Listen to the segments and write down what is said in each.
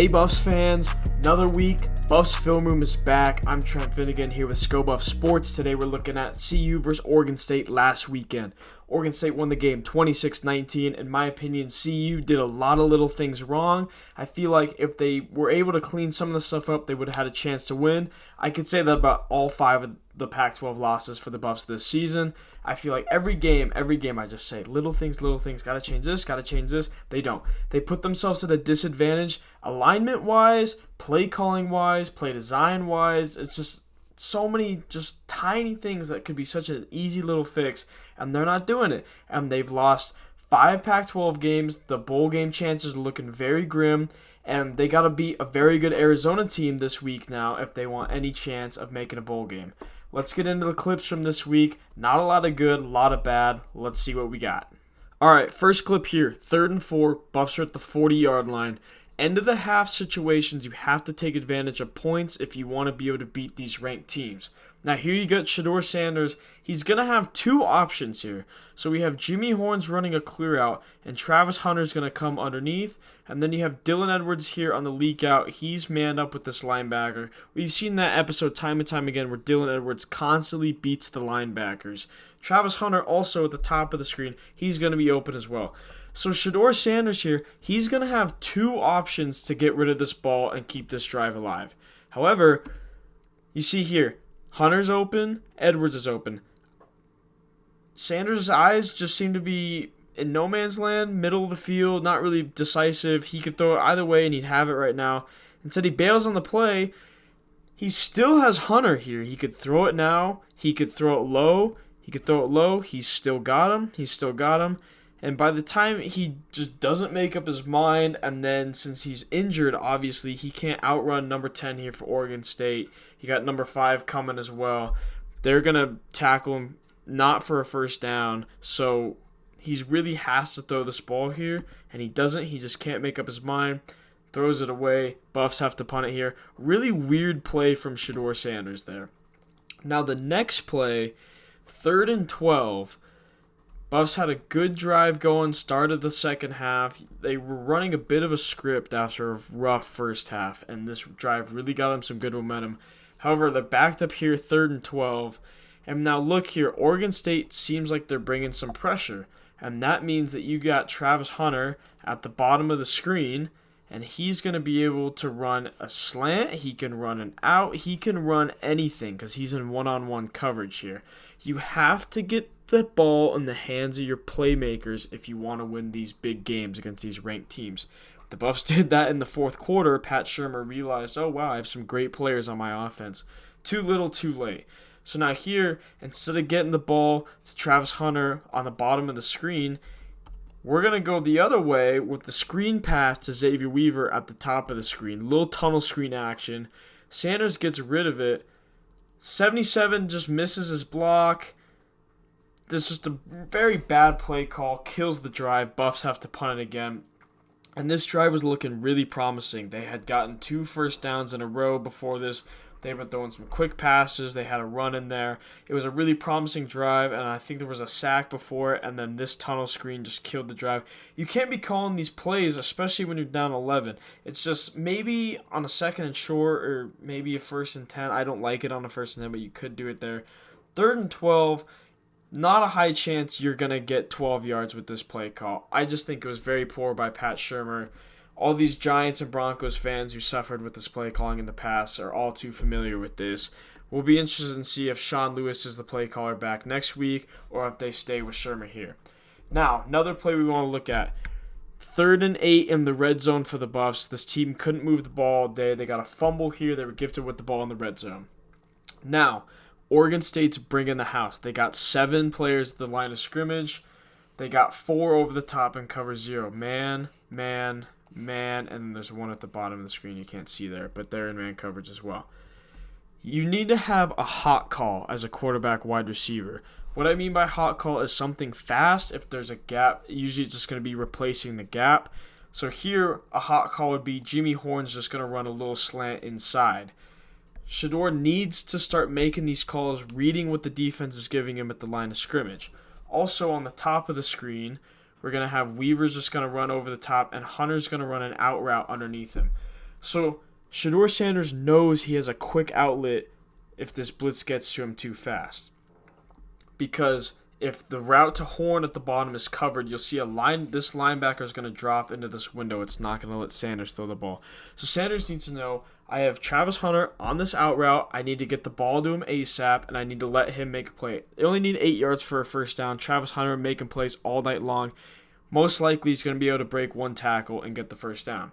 Hey Buffs fans, another week. Buffs Film Room is back. I'm Trent Finnegan here with ScoBuff Sports. Today we're looking at CU versus Oregon State last weekend. Oregon State won the game 26-19. In my opinion, CU did a lot of little things wrong. I feel like if they were able to clean some of the stuff up, they would have had a chance to win. I could say that about all 5 of the Pac-12 losses for the Buffs this season. I feel like every game I just say, little things, gotta change this. They don't. They put themselves at a disadvantage alignment-wise, play calling-wise, play design-wise. It's just so many just tiny things that could be such an easy little fix, and they're not doing it. And they've lost 5 Pac-12 games. The bowl game chances are looking very grim, and they got to beat a very good Arizona team this week now if they want any chance of making a bowl game. Let's get into the clips from this week. Not a lot of good, a lot of bad. Let's see what we got. All right, first clip here. 3rd and 4. Buffs are at the 40-yard line. End of the half situations, you have to take advantage of points if you want to be able to beat these ranked teams. Now here you got Shedeur Sanders. He's going to have 2 options here. So we have Jimmy Horns running a clear out, and Travis Hunter's going to come underneath. And then you have Dylan Edwards here on the leak out. He's manned up with this linebacker. We've seen that episode time and time again where Dylan Edwards constantly beats the linebackers. Travis Hunter also at the top of the screen. He's going to be open as well. So Shedeur Sanders here, he's going to have 2 options to get rid of this ball and keep this drive alive. However, you see here, Hunter's open, Edwards is open. Sanders' eyes just seem to be in no man's land, middle of the field, not really decisive. He could throw it either way and he'd have it right now. Instead, he bails on the play. He still has Hunter here. He could throw it now. He could throw it low. He's still got him. And by the time he just doesn't make up his mind, and then since he's injured, obviously, he can't outrun number 10 here for Oregon State. You got number 5 coming as well. They're going to tackle him not for a first down, so he really has to throw this ball here, and he doesn't. He just can't make up his mind. Throws it away. Buffs have to punt it here. Really weird play from Shedeur Sanders there. Now the next play, 3rd and 12. Buffs had a good drive going, started the second half. They were running a bit of a script after a rough first half, and this drive really got them some good momentum. However, they're backed up here, 3rd and 12. And now look here, Oregon State seems like they're bringing some pressure, and that means that you got Travis Hunter at the bottom of the screen, and he's going to be able to run a slant. He can run an out. He can run anything because he's in one-on-one coverage here. You have to get the ball in the hands of your playmakers if you want to win these big games against these ranked teams. The Buffs did that in the 4th quarter. Pat Shurmur realized, oh, wow, I have some great players on my offense. Too little, too late. So now here, instead of getting the ball to Travis Hunter on the bottom of the screen, we're going to go the other way with the screen pass to Xavier Weaver at the top of the screen. Little tunnel screen action. Sanders gets rid of it. 77 just misses his block. This is just a very bad play call. Kills the drive. Buffs have to punt it again. And this drive was looking really promising. They had gotten 2 first downs in a row before this. They were throwing some quick passes. They had a run in there. It was a really promising drive, and I think there was a sack before it, and then this tunnel screen just killed the drive. You can't be calling these plays, especially when you're down 11. It's just maybe on a 2nd and short or maybe a 1st and 10. I don't like it on a 1st and 10, but you could do it there. 3rd and 12, not a high chance you're going to get 12 yards with this play call. I just think it was very poor by Pat Shurmur. All these Giants and Broncos fans who suffered with this play calling in the past are all too familiar with this. We'll be interested to see if Sean Lewis is the play caller back next week or if they stay with Shurmur here. Now, another play we want to look at. 3rd and 8 in the red zone for the Buffs. This team couldn't move the ball all day. They got a fumble here. They were gifted with the ball in the red zone. Now, Oregon State's bringing the house. They got 7 players at the line of scrimmage. They got 4 over the top in cover 0. Man, and there's 1 at the bottom of the screen you can't see there, but they're in man coverage as well. You need to have a hot call as a quarterback wide receiver. What I mean by hot call is something fast. If there's a gap, usually it's just going to be replacing the gap. So here, a hot call would be Jimmy Horn's just going to run a little slant inside. Shedeur needs to start making these calls, reading what the defense is giving him at the line of scrimmage. Also on the top of the screen, we're going to have Weaver's just going to run over the top, and Hunter's going to run an out route underneath him. So Shedeur Sanders knows he has a quick outlet if this blitz gets to him too fast. Because if the route to Horn at the bottom is covered, you'll see this linebacker is going to drop into this window. It's not going to let Sanders throw the ball. So Sanders needs to know, I have Travis Hunter on this out route. I need to get the ball to him ASAP, and I need to let him make a play. They only need 8 yards for a first down. Travis Hunter making plays all night long. Most likely he's going to be able to break one tackle and get the first down.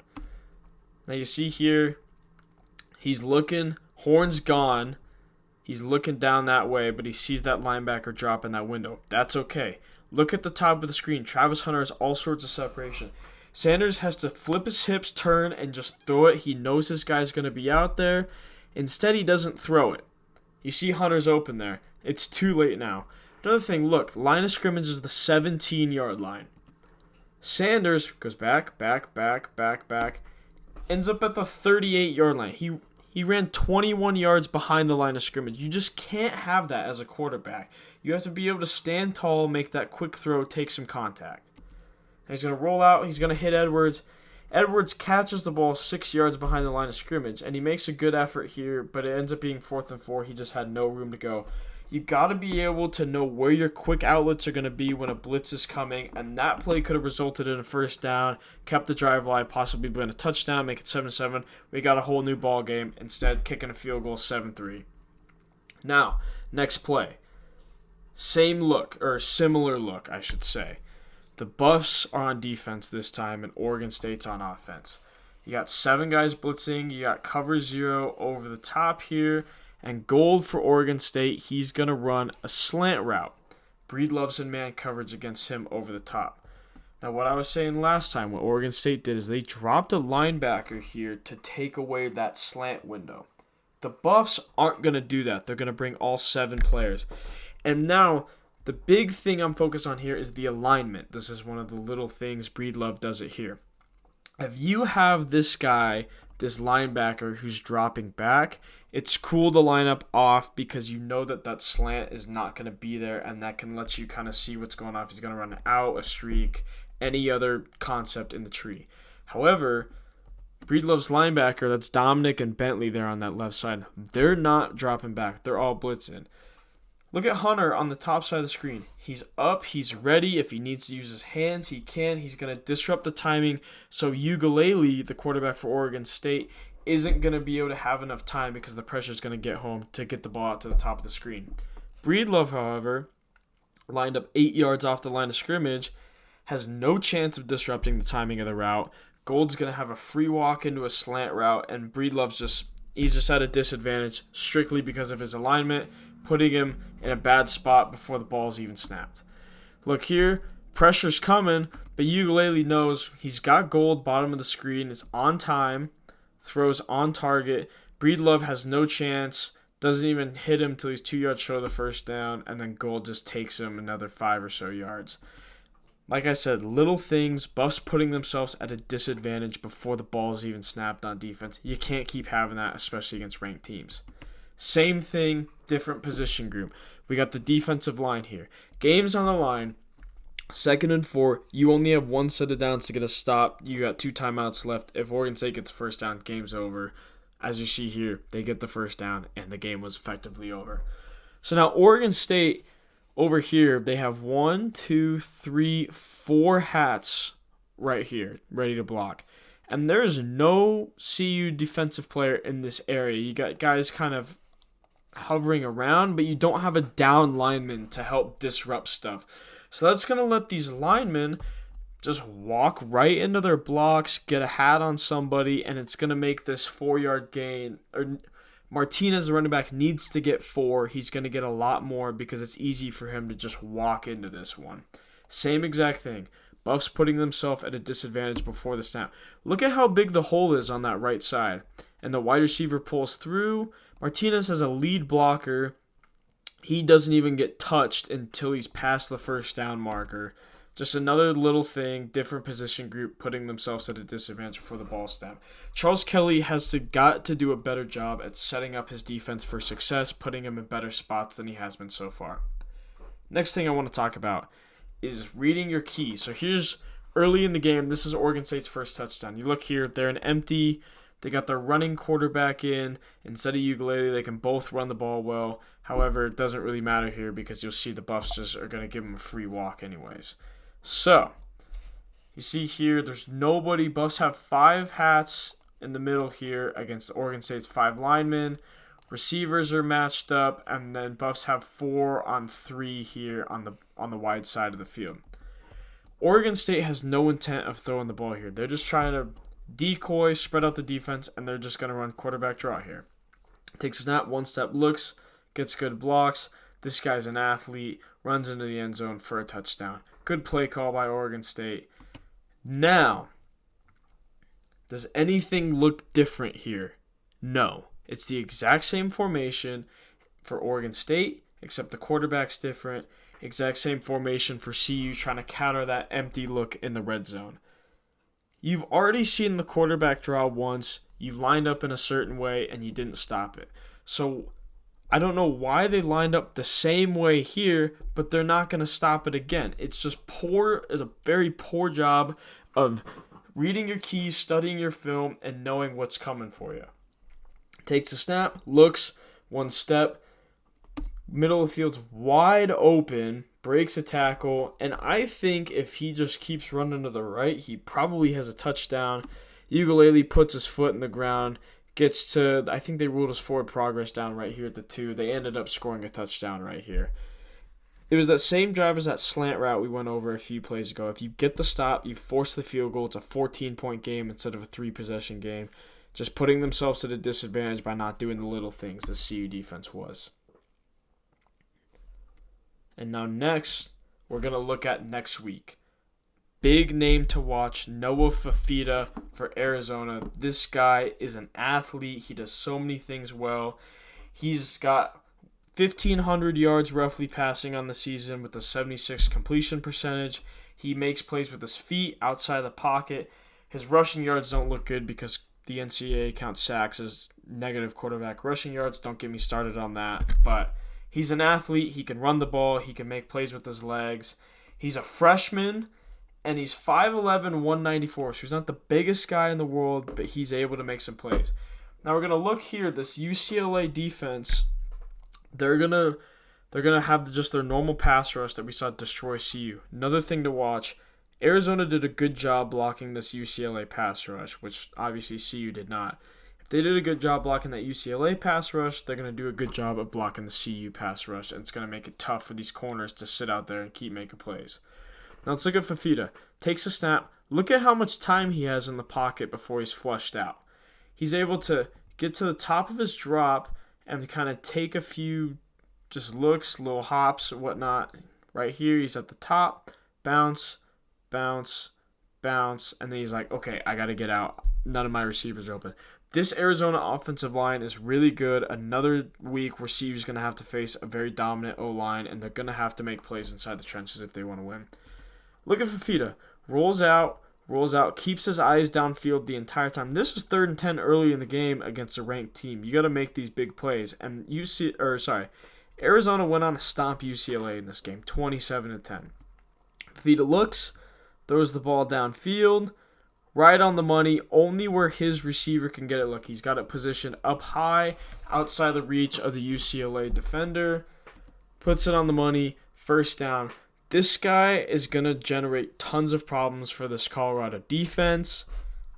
Now you see here, he's looking. Horn's gone. He's looking down that way, but he sees that linebacker drop in that window. That's okay. Look at the top of the screen. Travis Hunter has all sorts of separation. Sanders has to flip his hips, turn, and just throw it. He knows this guy's going to be out there. Instead, he doesn't throw it. You see Hunter's open there. It's too late now. Another thing, look, line of scrimmage is the 17-yard line. Sanders goes back, ends up at the 38-yard line. He ran 21 yards behind the line of scrimmage. You just can't have that as a quarterback. You have to be able to stand tall, make that quick throw, take some contact. And he's going to roll out. He's going to hit Edwards. Edwards catches the ball 6 yards behind the line of scrimmage, and he makes a good effort here, but it ends up being 4th and 4. He just had no room to go. You got to be able to know where your quick outlets are going to be when a blitz is coming, and that play could have resulted in a first down, kept the drive alive, possibly been a touchdown, make it 7-7. We got a whole new ball game. Instead, kicking a field goal 7-3. Now, next play. Same look, or similar look, I should say. The Buffs are on defense this time, and Oregon State's on offense. You got 7 guys blitzing. You got cover 0 over the top here. And gold for Oregon State, he's going to run a slant route. Breedlove's in man coverage against him over the top. Now, what I was saying last time, what Oregon State did is they dropped a linebacker here to take away that slant window. The Buffs aren't going to do that. They're going to bring all 7 players. And now, the big thing I'm focused on here is the alignment. This is one of the little things. Breedlove does it here. If you have this guy, this linebacker who's dropping back, it's cool to line up off because you know that slant is not going to be there, and that can let you kind of see what's going on. If he's going to run out, a streak, any other concept in the tree. However, Breedlove's linebacker, that's Dominic and Bentley there on that left side, they're not dropping back. They're all blitzing. Look at Hunter on the top side of the screen. He's up. He's ready. If he needs to use his hands, he can. He's going to disrupt the timing. So Ugalele, the quarterback for Oregon State, isn't going to be able to have enough time because the pressure is going to get home to get the ball out to the top of the screen. Breedlove, however, lined up 8 yards off the line of scrimmage, has no chance of disrupting the timing of the route. Gold's going to have a free walk into a slant route, and Breedlove's he's just at a disadvantage strictly because of his alignment, putting him in a bad spot before the ball's even snapped. Look here, pressure's coming, but Ugalele knows he's got Gold bottom of the screen. It's on time, throws on target. Breedlove has no chance, doesn't even hit him until he's 2 yards short of the first down, and then Gold just takes him another 5 or so yards. Like I said, little things, Buffs putting themselves at a disadvantage before the ball's even snapped on defense. You can't keep having that, especially against ranked teams. Same thing, different position group. We got the defensive line here. Game's on the line. 2nd and 4. You only have 1 set of downs to get a stop. You got 2 timeouts left. If Oregon State gets first down, game's over. As you see here, they get the first down, and the game was effectively over. So now Oregon State over here, they have 4 hats right here ready to block. And there's no CU defensive player in this area. You got guys kind of hovering around, but you don't have a down lineman to help disrupt stuff. So that's going to let these linemen just walk right into their blocks, get a hat on somebody, and it's going to make this 4-yard gain. Or Martinez, the running back, needs to get 4. He's going to get a lot more because it's easy for him to just walk into this one. Same exact thing. Buffs putting themselves at a disadvantage before the snap. Look at how big the hole is on that right side. And the wide receiver pulls through. Martinez has a lead blocker. He doesn't even get touched until he's past the first down marker. Just another little thing, different position group putting themselves at a disadvantage before the ball snap. Charles Kelly has got to do a better job at setting up his defense for success, putting him in better spots than he has been so far. Next thing I want to talk about is reading your keys. So here's early in the game. This is Oregon State's first touchdown. You look here, they're an empty They got their running quarterback in. Instead of Ukulele, they can both run the ball well. However, it doesn't really matter here because you'll see the Buffs just are going to give them a free walk anyways. So, you see here, there's nobody. Buffs have 5 hats in the middle here against Oregon State's 5 linemen. Receivers are matched up, and then Buffs have 4 on 3 here on the wide side of the field. Oregon State has no intent of throwing the ball here. They're just trying to decoy, spread out the defense, and they're just going to run quarterback draw here. Takes a snap, 1 step, looks, gets good blocks. This guy's an athlete, runs into the end zone for a touchdown. Good play call by Oregon State. Now, does anything look different here? No. It's the exact same formation for Oregon State, except the quarterback's different. Exact same formation for CU trying to counter that empty look in the red zone. You've already seen the quarterback draw once. You lined up in a certain way, and you didn't stop it. So I don't know why they lined up the same way here, but they're not going to stop it again. It's just poor. It's a very poor job of reading your keys, studying your film, and knowing what's coming for you. Takes a snap, looks, 1 step, middle of the field's wide open, breaks a tackle, and I think if he just keeps running to the right, he probably has a touchdown. Ukulele puts his foot in the ground, gets to, I think they ruled his forward progress down right here at the 2. They ended up scoring a touchdown right here. It was that same drive as that slant route we went over a few plays ago. If you get the stop, you force the field goal. It's a 14-point game instead of a 3-possession game. Just putting themselves at a disadvantage by not doing the little things the CU defense was. And now next, we're going to look at next week. Big name to watch, Noah Fafita for Arizona. This guy is an athlete. He does so many things well. He's got 1,500 yards roughly passing on the season with a 76 completion percentage. He makes plays with his feet outside the pocket. His rushing yards don't look good because the NCAA counts sacks as negative quarterback rushing yards. Don't get me started on that. But he's an athlete. He can run the ball. He can make plays with his legs. He's a freshman, and he's 5'11", 194. So he's not the biggest guy in the world, but he's able to make some plays. Now we're going to look here. This UCLA defense, they're gonna have just their normal pass rush that we saw destroy CU. Another thing to watch, Arizona did a good job blocking this UCLA pass rush, which obviously CU did not. If they did a good job blocking that UCLA pass rush, they're going to do a good job of blocking the CU pass rush, and it's going to make it tough for these corners to sit out there and keep making plays. Now let's look at Fafita. Takes a snap. Look at how much time he has in the pocket before he's flushed out. He's able to get to the top of his drop and kind of take a few just looks, little hops, whatnot. Right here, he's at the top, bounce, bounce, bounce, and then he's like, okay, I got to get out. None of my receivers are open. This Arizona offensive line is really good. Another week where CU's going to have to face a very dominant O-line, and they're going to have to make plays inside the trenches if they want to win. Look at Fafita. Rolls out, keeps his eyes downfield the entire time. This is 3rd and 10 early in the game against a ranked team. You got to make these big plays. And Arizona went on to stomp UCLA in this game, 27-10. Fafita looks, throws the ball downfield, right on the money, only where his receiver can get it. Look, he's got it positioned up high, outside the reach of the UCLA defender, puts it on the money, first down. This guy is going to generate tons of problems for this Colorado defense.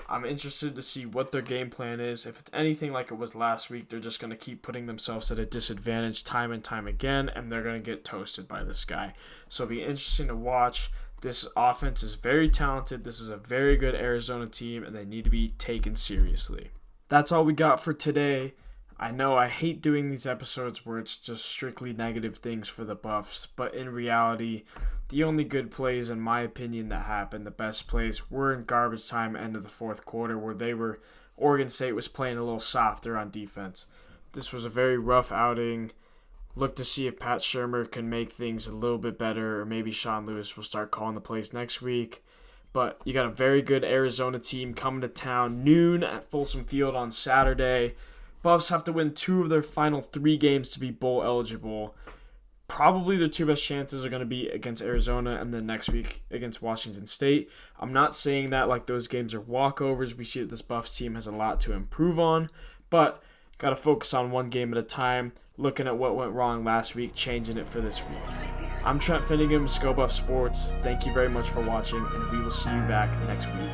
I'm interested to see what their game plan is. If it's anything like it was last week, they're just going to keep putting themselves at a disadvantage time and time again, and they're going to get toasted by this guy. So it'll be interesting to watch. This offense is very talented. This is a very good Arizona team, and they need to be taken seriously. That's all we got for today. I know I hate doing these episodes where it's just strictly negative things for the Buffs, but in reality, the only good plays, in my opinion, that happened, the best plays, were in garbage time end of the 4th quarter where Oregon State was playing a little softer on defense. This was a very rough outing. Look to see if Pat Shurmur can make things a little bit better, or maybe Sean Lewis will start calling the plays next week. But you got a very good Arizona team coming to town noon at Folsom Field on Saturday. Buffs have to win 2 of their final 3 games to be bowl eligible. Probably their two best chances are going to be against Arizona and then next week against Washington State. I'm not saying that like those games are walkovers. We see that this Buffs team has a lot to improve on, but got to focus on one game at a time, looking at what went wrong last week, changing it for this week. I'm Trent Finnegan with Go Buff Sports. Thank you very much for watching, and we will see you back next week.